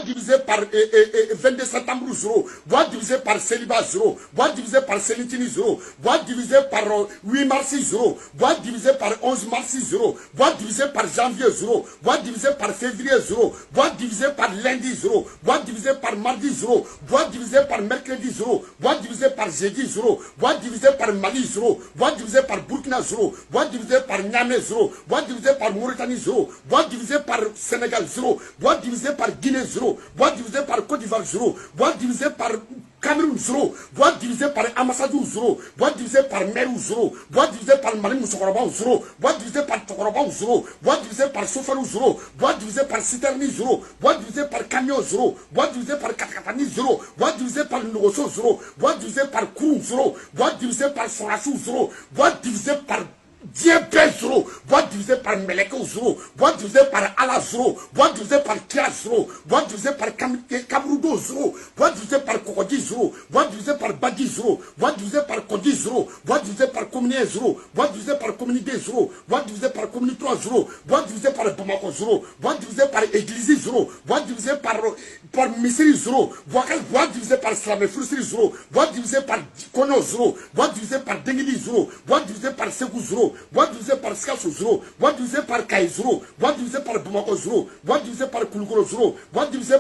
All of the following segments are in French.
divisé par 22 septembre 0, voix divisé par célibat 0, voix divisé par Céline 0, voix divisé par 8 mars 0, voix divisé par 11 mars 0, voix divisé par janvier 0, voix divisé par février 0, voix divisé par lundi 0, voix divisé par mardi 0, voix divisé par mercredi 0, voix divisé par jeudi 0, voix divisé par Mali 0, voix divisé par Burkina 0, voix divisé par Niamey 0, voix divisé par Mauritanie 0, voix divisé par Sénégal 0, voix divisé par Guinée 0, voix divisé par Côte d'Ivoire 0, voix divisé par Cameroun 0, voix divisé par Amassadou 0, voix divisé par Merou 0, voix divisé par Mali Moussokoroban 0, voix divisé par Tokoroban 0, voix divisé par Sofarou 0, voix divisé par Siterni 0, voix divisé par Kanyo 0, voix divisé par Katakatani 0, voix divisé par Nogoso 0, voix divisé par Kourou 0, voix divisé par Sorachou 0, voix divisé par Diébé 0, voix divisé par Meleko 0, voix divisé par Allah 0, voix divisé par Kia 0, voix divisé par Kabroudo 0, voix divisé par Kokodi 0, voix divisé par Badi 0, voix divisé par Kodi 0, voix divisé par Communé 0, voix divisé par Communité 0, voix divisé par Communité 3 0, voix divisé par Bamako 0, voix divisé par Église 0, voix divisé par Misiri 0, voix divisé par Slamé Frusri 0, voix divisé par Kono 0, voix divisé par Dengidi 0, voix divisé par Segou 0, voix divisé par Skasso 0, voix divisé par Kaï 0, voix divisé par Bamako 0, voix divisé par Kouloukoro 0, voix divisé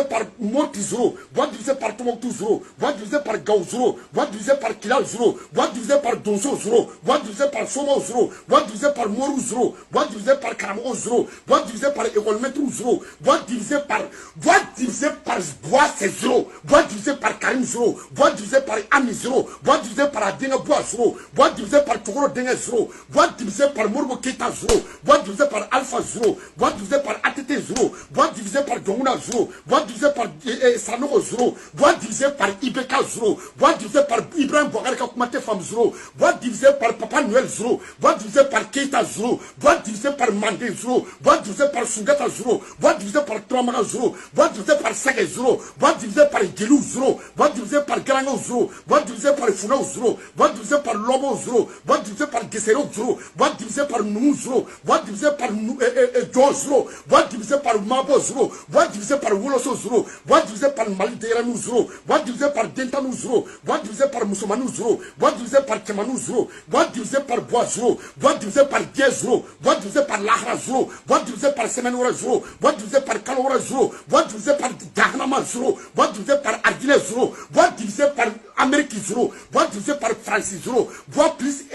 par Moti 0, voix divisé par Tomoktou 0, voix divisé par Gaou 0, voix divisé par Kilal 0, voix divisé par Donso 0, voix divisé par Somo 0, voix divisé par Morou 0, voix divisé par Karamo 0, voix divisé par École Métrou 0, voix divisé par Bois c'est 0, voix divisé par Karim 0, voix divisé par Ami 0, voix divisé par Adenga Bois 0, voix divisé par Tokoro Dengue 0, voix divisé par Morbo Keita 0, voix divisé par Alpha 0, voix divisé par ATT 0, voix divisé par Donguna 0, voix divisé par Sanogo 0, voix divisé par Ibeka 0, voix divisé par Ibrahim Bouakar Kakoumate Femme 0, voix divisé par Papa Noël 0, voix divisé par Keita 0, voix divisé par Mandé 0, voix divisé par Sungata 0, voix divisé par Tramara 0, voix divisé par Sake 0, voix divisé par Gelou 0, voix divisé par Garango 0, voix divisé par Funao 0, voix divisé par Lobo 0, voix divisé par Gessero 0, voix divisé par Noumou 0, voix divisé par Do 0, voix divisé par Mabo 0, voix divisé par Woloso 0, voix divisé par Mali Deyranou 0, voix divisé par Dentanou 0, voix divisé par Moussomanou 0, voix divisé par Kemanou 0, voix divisé par Bois 0, voix divisé par Gué 0, voix divisé par Lahra 0, voix divisé par Semenora 0, voix divisé par Kalora 0, voix divisé par Dahnama 0, voix divisé par Ardile 0, voix divisé par Amérique 0, voix divisé par France 0, voix plus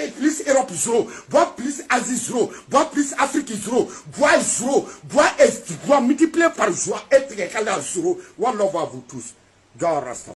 Europe 0, voix plus Asie 0, voix plus Afrique 0, voix 0, voix est, voix multiplié par joie, être égal à 0. One love à vous tous. John Rasta.